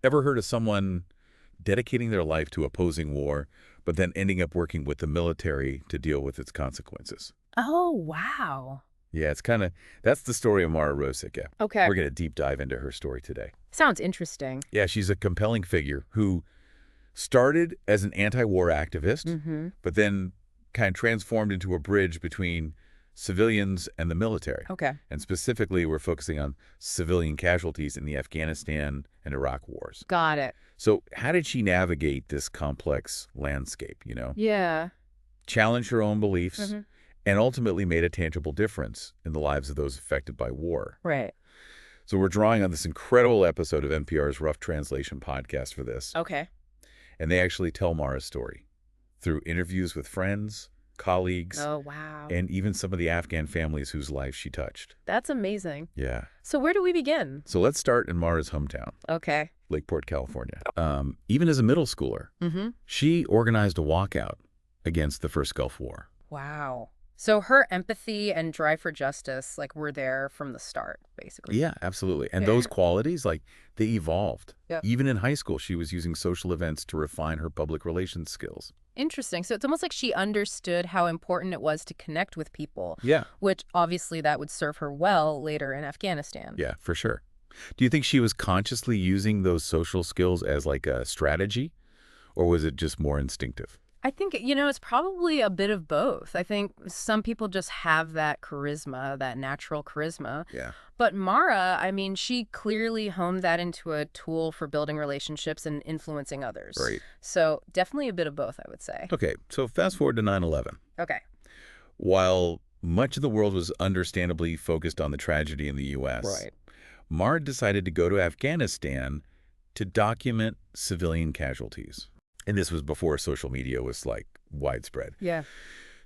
Ever heard of someone dedicating their life to opposing war, but then ending up working with the military to deal with its consequences? Oh, wow. Yeah, that's the story of Mara Rosika. Okay. We're going to deep dive into her story today. Sounds interesting. Yeah, she's a compelling figure who started as an anti-war activist, Mm-hmm. but then kind of transformed into a bridge between civilians and the military. Okay. And specifically, we're focusing on civilian casualties in the Afghanistan and Iraq wars. Got it. So how did she navigate this complex landscape, Yeah. challenge her own beliefs, Mm-hmm. and ultimately made a tangible difference in the lives of those affected by war? Right. So we're drawing on this incredible episode of NPR's Rough Translation podcast for this. Okay. And they actually tell Mara's story through interviews with friends, colleagues, Oh, wow. and even some of the Afghan families whose lives she touched. That's amazing. Yeah. So where do we begin? So let's start in Mara's hometown, Okay. Lakeport, California. Even as a middle schooler, Mm-hmm. she organized a walkout against the first Gulf War. Wow. So her empathy and drive for justice, were there from the start, basically. Yeah, absolutely. And those qualities, they evolved. Yep. Even in high school, she was using social events to refine her public relations skills. Interesting. So it's almost like she understood how important it was to connect with people, Yeah. which obviously that would serve her well later in Afghanistan. Yeah, for sure. Do you think she was consciously using those social skills as like a strategy, or was it just more instinctive? I think, it's probably a bit of both. I think some people just have that charisma, that natural charisma. Yeah. But Mara, she clearly honed that into a tool for building relationships and influencing others. Right. So definitely a bit of both, I would say. Okay, so fast forward to 9/11. Okay. While much of the world was understandably focused on the tragedy in the U.S., Right. Mara decided to go to Afghanistan to document civilian casualties. And this was before social media was widespread. Yeah.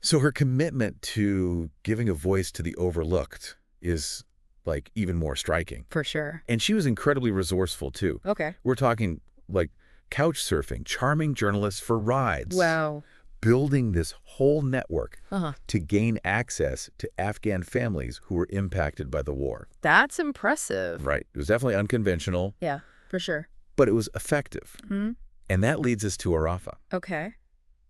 So her commitment to giving a voice to the overlooked is even more striking. For sure. And she was incredibly resourceful too. Okay. We're talking couch surfing, charming journalists for rides. Wow. Building this whole network Uh-huh. to gain access to Afghan families who were impacted by the war. That's impressive. Right. It was definitely unconventional, Yeah, for sure. but it was effective. Hmm. And that leads us to Arafa. Okay.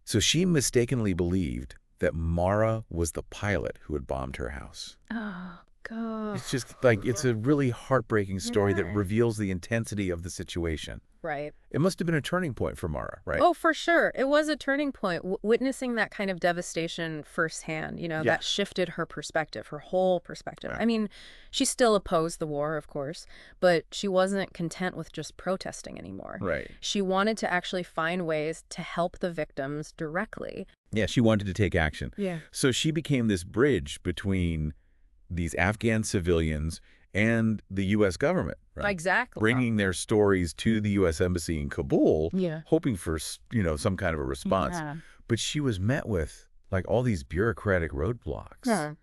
So she mistakenly believed that Mara was the pilot who had bombed her house. Oh, God. It's just it's a really heartbreaking story that Yeah. reveals the intensity of the situation. Right. It must have been a turning point for Mara, right? Oh, for sure. It was a turning point. Witnessing that kind of devastation firsthand, that shifted her perspective, her whole perspective. Yeah. She still opposed the war, of course, but she wasn't content with just protesting anymore. Right. She wanted to actually find ways to help the victims directly. Yeah, she wanted to take action. Yeah. So she became this bridge between these Afghan civilians and the U.S. government, right? Exactly. Bringing their stories to the U.S. Embassy in Kabul, Yeah. hoping for, some kind of a response. Yeah. But she was met with, all these bureaucratic roadblocks Yeah.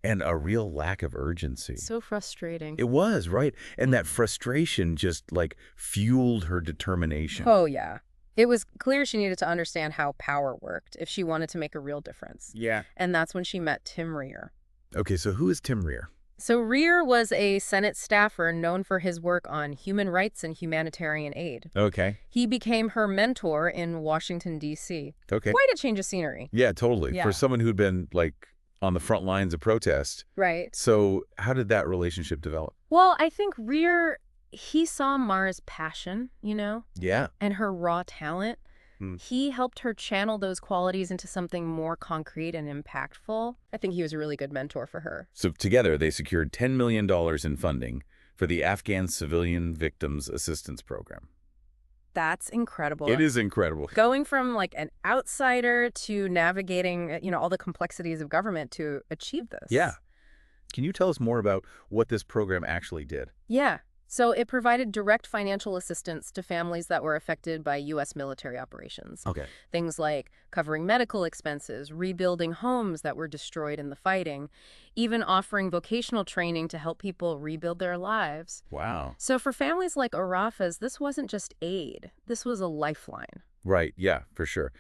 and a real lack of urgency. So frustrating. It was, right? And that frustration just, fueled her determination. Oh, yeah. It was clear she needed to understand how power worked if she wanted to make a real difference. Yeah. And that's when she met Tim Rear. Okay, so who is Tim Rear? So Rear was a Senate staffer known for his work on human rights and humanitarian aid. Okay. He became her mentor in Washington, D.C. Okay. Quite a change of scenery. Yeah, totally. Yeah. For someone who'd been, on the front lines of protest. Right. So how did that relationship develop? Well, I think Rear, he saw Mara's passion, Yeah. and her raw talent. Hmm. He helped her channel those qualities into something more concrete and impactful. I think he was a really good mentor for her. So together, they secured $10 million in funding for the Afghan Civilian Victims Assistance Program. That's incredible. It is incredible. Going from an outsider to navigating, all the complexities of government to achieve this. Yeah. Can you tell us more about what this program actually did? Yeah. So it provided direct financial assistance to families that were affected by U.S. military operations. Okay. Things like covering medical expenses, rebuilding homes that were destroyed in the fighting, even offering vocational training to help people rebuild their lives. Wow. So for families like Arafa's, this wasn't just aid. This was a lifeline. Right. Yeah, for sure.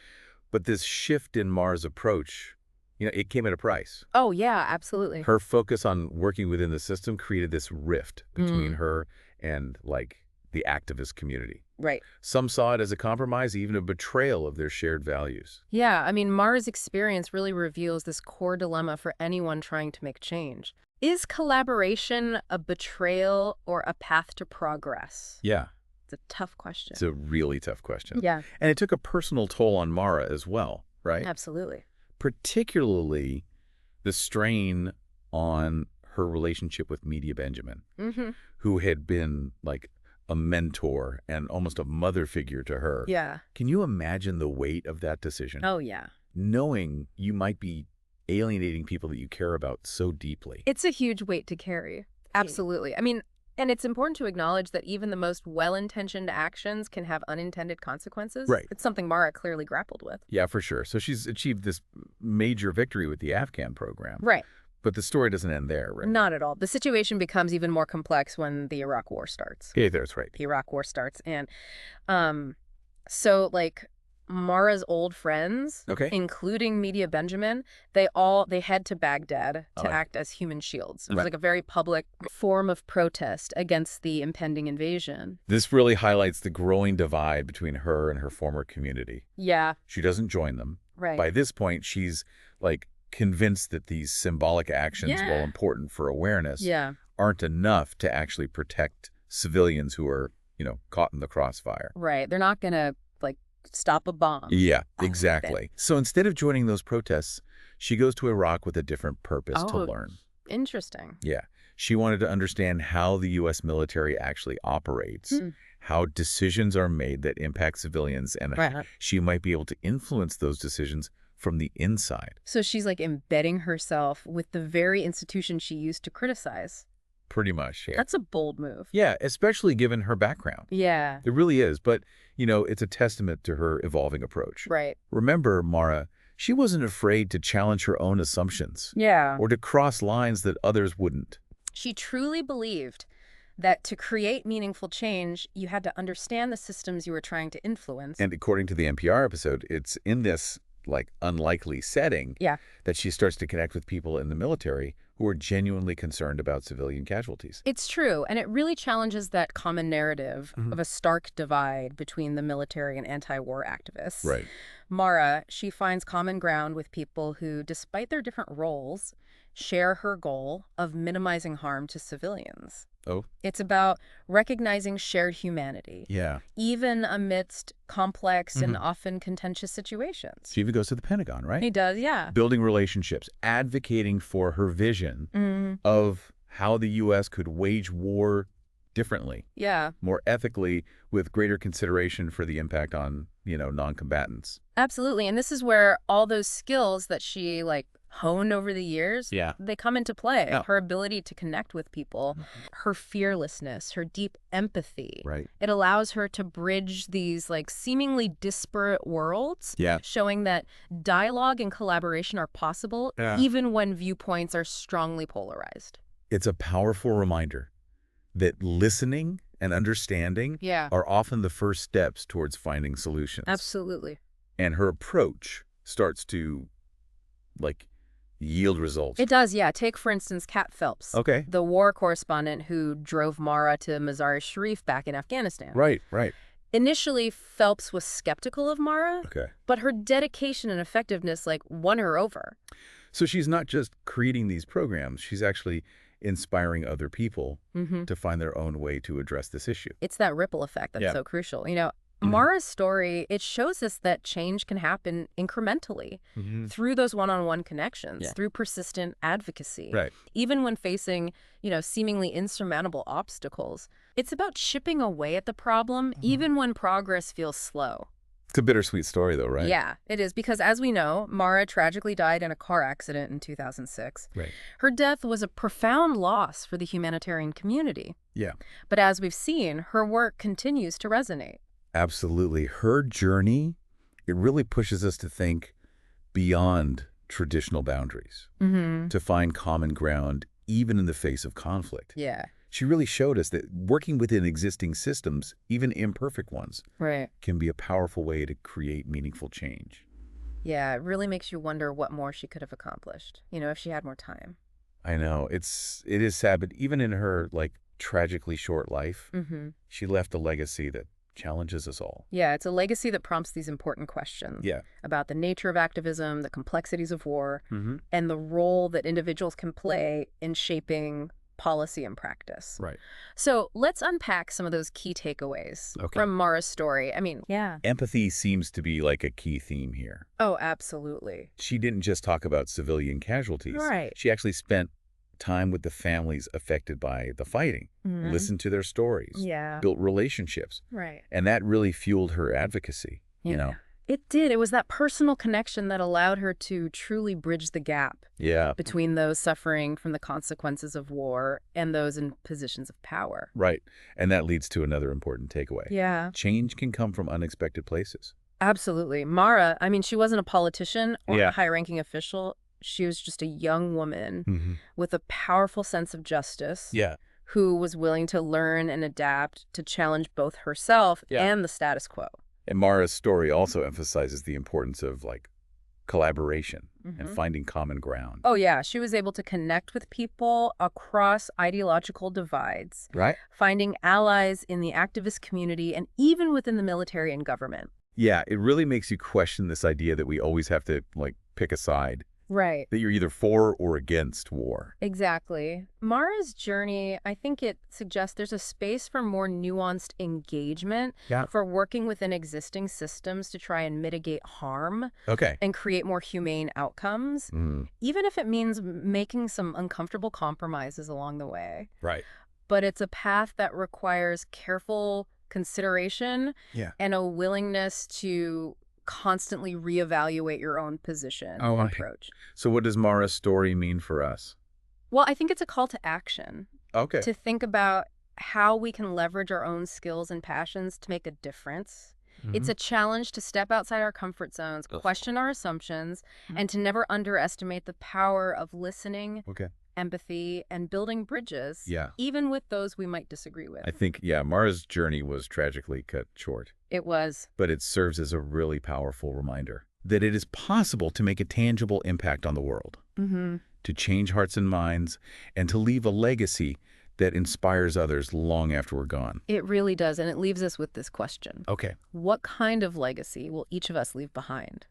But this shift in Mara's approach, it came at a price. Oh, yeah, absolutely. Her focus on working within the system created this rift between her and, the activist community. Right. Some saw it as a compromise, even a betrayal of their shared values. Yeah, I mean, Mara's experience really reveals this core dilemma for anyone trying to make change. Is collaboration a betrayal or a path to progress? Yeah, It's a tough question. it's a really tough question. Yeah, And it took a personal toll on Mara as well, right? absolutely. Particularly the strain on her relationship with Media Benjamin, Mm-hmm. who had been like a mentor and almost a mother figure to her. Yeah. Can you imagine the weight of that decision? Oh, yeah. Knowing you might be alienating people that you care about so deeply. It's a huge weight to carry. Absolutely. I mean, and it's important to acknowledge that even the most well-intentioned actions can have unintended consequences. Right. It's something Mara clearly grappled with. Yeah, for sure. So she's achieved this major victory with the Afghan program. Right. But the story doesn't end there, right? Not at all. The situation becomes even more complex when the Iraq War starts. Yeah, that's right. The Iraq War starts. And so, like, Mara's old friends, Okay. including Media Benjamin, they head to Baghdad to act as human shields. It was Right. like a very public form of protest against the impending invasion. This really highlights the growing divide between her and her former community. Yeah, She doesn't join them. right. By this point, she's like convinced that these symbolic actions, Yeah. while important for awareness, Yeah, aren't enough to actually protect civilians who are, caught in the crossfire. right. They're not going to, like, stop a bomb. Yeah, Oh, exactly. So instead of joining those protests, she goes to Iraq with a different purpose to Oh. learn. Interesting. Yeah. She wanted to understand how the U.S. military actually operates, how decisions are made that impact civilians, and Right. she might be able to influence those decisions from the inside. So she's, like, embedding herself with the very institution she used to criticize. Pretty much, yeah. That's a bold move. Yeah, especially given her background. Yeah, It really is, but, it's a testament to her evolving approach. right. Remember, Mara, she wasn't afraid to challenge her own assumptions Yeah. or to cross lines that others wouldn't. She truly believed that to create meaningful change, you had to understand the systems you were trying to influence. And according to the NPR episode, it's in this unlikely setting Yeah. that she starts to connect with people in the military who are genuinely concerned about civilian casualties. It's true, and it really challenges that common narrative of a stark divide between the military and anti-war activists. Right. Mara, she finds common ground with people who, despite their different roles, share her goal of minimizing harm to civilians. Oh, It's about recognizing shared humanity, yeah. even amidst complex and often contentious situations. She even goes to the Pentagon, right? He does, yeah. Building relationships, advocating for her vision of how the U.S. could wage war differently, Yeah, more ethically, with greater consideration for the impact on, non-combatants. absolutely. And this is where all those skills that she honed over the years, Yeah. they come into play. Yeah. Her ability to connect with people, her fearlessness, her deep empathy. Right. It allows her to bridge these seemingly disparate worlds, Yeah. showing that dialogue and collaboration are possible Yeah. even when viewpoints are strongly polarized. It's a powerful reminder that listening and understanding Yeah, are often the first steps towards finding solutions. absolutely. And her approach starts to, yield results. It does, yeah. Take, for instance, Kat Phelps, Okay. the war correspondent who drove Mara to Mazar-e-Sharif back in Afghanistan. Right. Initially, Phelps was skeptical of Mara, Okay. but her dedication and effectiveness won her over. So she's not just creating these programs, she's actually inspiring other people to find their own way to address this issue. It's that ripple effect that's Yeah. so crucial. Mara's story, it shows us that change can happen incrementally through those one-on-one connections, Yeah. through persistent advocacy. Right. Even when facing, seemingly insurmountable obstacles. It's about chipping away at the problem, even when progress feels slow. It's a bittersweet story, though, right? Yeah, it is. Because as we know, Mara tragically died in a car accident in 2006. Right. Her death was a profound loss for the humanitarian community. Yeah. But as we've seen, her work continues to resonate. Absolutely. Her journey, it really pushes us to think beyond traditional boundaries, to find common ground, even in the face of conflict. Yeah, She really showed us that working within existing systems, even imperfect ones, right. can be a powerful way to create meaningful change. Yeah, it really makes you wonder what more she could have accomplished, if she had more time. I know. It is sad, but even in her, tragically short life, Mm-hmm. she left a legacy that challenges us all. Yeah, it's a legacy that prompts these important questions Yeah. about the nature of activism, the complexities of war, Mm-hmm. and the role that individuals can play in shaping policy and practice. Right. So let's unpack some of those key takeaways Okay. from Mara's story. I mean, yeah. Empathy seems to be like a key theme here. Oh, absolutely. She didn't just talk about civilian casualties. Right. She actually spent time with the families affected by the fighting, listened to their stories, Yeah. built relationships. Right. And that really fueled her advocacy, you know? It did. It was that personal connection that allowed her to truly bridge the gap Yeah. between those suffering from the consequences of war and those in positions of power. Right. And that leads to another important takeaway. Yeah. Change can come from unexpected places. Absolutely. Mara, I mean, she wasn't a politician or Yeah. a high-ranking official. She was just a young woman Mm-hmm. with a powerful sense of justice Yeah. who was willing to learn and adapt to challenge both herself and the status quo. And Mara's story also emphasizes the importance of, like, collaboration and finding common ground. Oh, yeah. She was able to connect with people across ideological divides, Right? finding allies in the activist community and even within the military and government. Yeah, it really makes you question this idea that we always have to, like, pick a side, Right. that you're either for or against war. Exactly. Mara's journey, I think it suggests there's a space for more nuanced engagement, Yeah. for working within existing systems to try and mitigate harm Okay. and create more humane outcomes, even if it means making some uncomfortable compromises along the way. Right. But it's a path that requires careful consideration and a willingness to constantly reevaluate your own position and approach. So what does Mara's story mean for us? Well, I think it's a call to action. Okay. To think about how we can leverage our own skills and passions to make a difference. It's a challenge to step outside our comfort zones, question our assumptions, and to never underestimate the power of listening, empathy, and building bridges, even with those we might disagree with. I think, Mara's journey was tragically cut short. It was. But it serves as a really powerful reminder that it is possible to make a tangible impact on the world, to change hearts and minds, and to leave a legacy that inspires others long after we're gone. It really does, and it leaves us with this question. Okay. What kind of legacy will each of us leave behind?